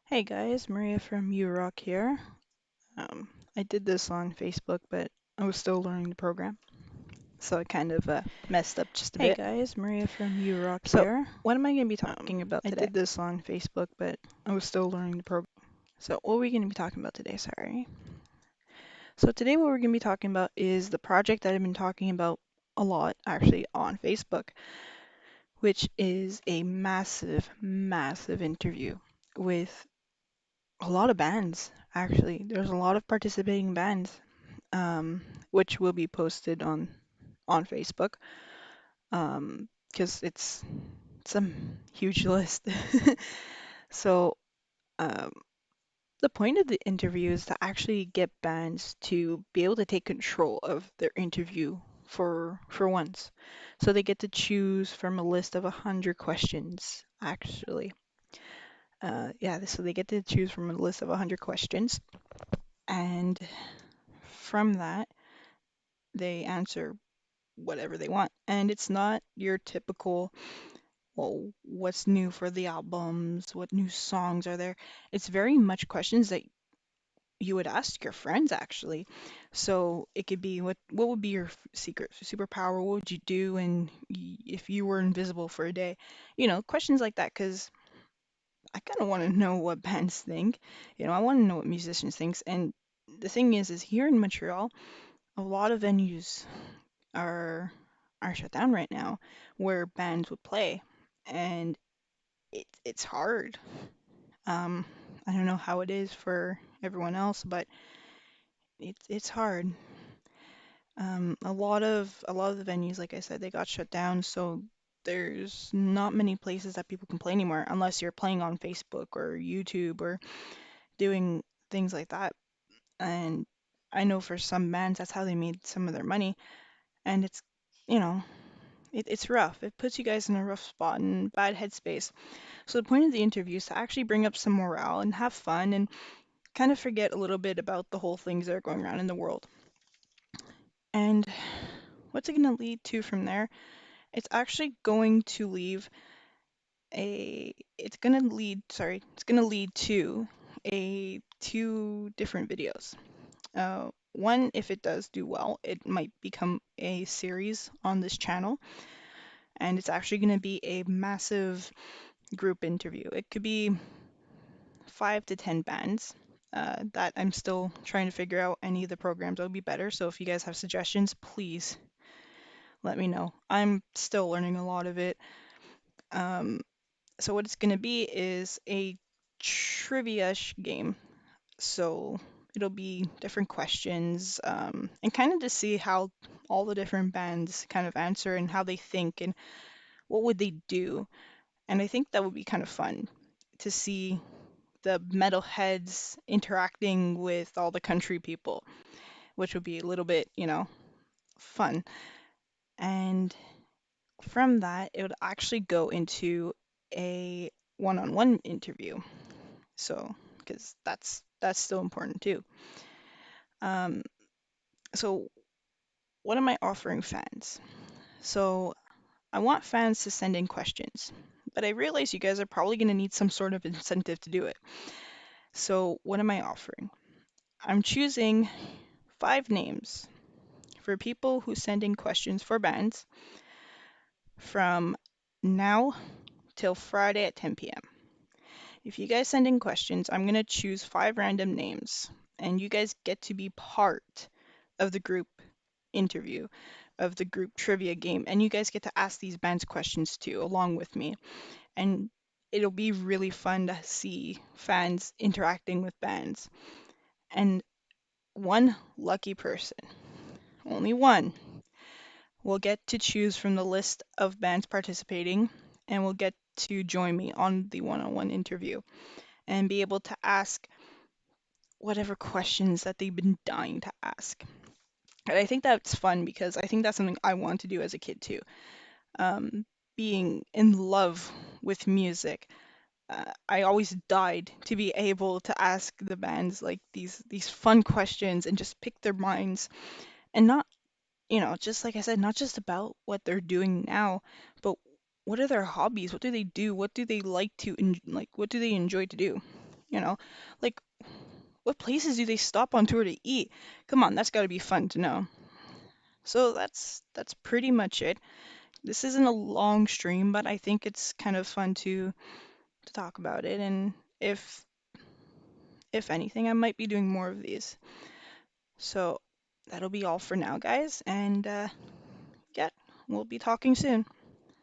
Hey guys, Maria from URock here. I did this on Facebook, but I was still learning the program, so I kind of messed up just a Hey bit. guys, Maria from URock So, here. What am I going to be talking about I today? did this on Facebook, but I was still learning the program. So, what are we going to be talking about today? Sorry. So, today, what we're going to be talking about is the project that I've been talking about a lot actually on Facebook, which is a massive, massive interview with a lot of bands. Actually, there's a lot of participating bands, which will be posted on Facebook, because it's a huge list. So, um, the point of the interview is to actually get bands to be able to take control of their interview for once. So they get to choose from a list of 100 questions, actually. Yeah, so they get to choose from a list of 100 questions, and from that, they answer whatever they want. And it's not your typical, well, what's new for the albums, what new songs are there. It's very much questions that you would ask your friends actually. So it could be what would be your secret superpower? What would you do and if you were invisible for a day? Questions like that because I kind of want to know what bands think. I want to know what musicians think. And the thing is here in Montreal, a lot of venues are are shut down right now where bands would play, and it's hard. Um, I don't know how it is for everyone else, but it's hard. A lot of the venues, like I said, they got shut down, so there's not many places that people can play anymore unless you're playing on Facebook or YouTube or doing things like that. And I know for some bands that's how they made some of their money, and you know, it's rough. It puts you guys in a rough spot and bad headspace. So the point of the interview is to actually bring up some morale and have fun and kind of forget a little bit about the whole things that are going around in the world. And what's it going to lead to from there? It's actually going to leave it's going to lead to a two different videos. One, if it does do well, it might become a series on this channel, and it's actually going to be a massive group interview. It could be 5 to 10 bands. That I'm still trying to figure out any of the programs that would be better. So if you guys have suggestions, please let me know. I'm still learning a lot of it. Um, so what it's going to be is a trivia-ish game. So it'll be different questions, and kind of to see how all the different bands kind of answer and how they think and what would they do. And I think that would be kind of fun to see the metalheads interacting with all the country people, which would be a little bit, fun. And from that, it would actually go into a one-on-one interview. So, because that's still important too. Um, so what am I offering fans? So I want fans to send in questions, but I realize you guys are probably going to need some sort of incentive to do it. So what am I offering? I'm choosing 5 names for people who send in questions for bands from now till Friday at 10 p.m. If you guys send in questions, I'm going to choose 5 random names, and you guys get to be part of the group interview, of the group trivia game, and you guys get to ask these bands questions too, along with me. And it'll be really fun to see fans interacting with bands. And one lucky person, only one, will get to choose from the list of bands participating and will get to join me on the one-on-one interview and be able to ask whatever questions that they've been dying to ask. And I think that's fun because I think that's something I want to do as a kid too. Um, Being in love with music, I always died to be able to ask the bands like these fun questions and just pick their minds and not, just like I said, not just about what they're doing now, but what are their hobbies? What do they do? What do they like to like? What do they enjoy to do? You know, like what places do they stop on tour to eat? Come on, that's got to be fun to know. So that's pretty much it. This isn't a long stream, but I think it's kind of fun to talk about it. And if anything, I might be doing more of these. So that'll be all for now, guys. And yeah, we'll be talking soon.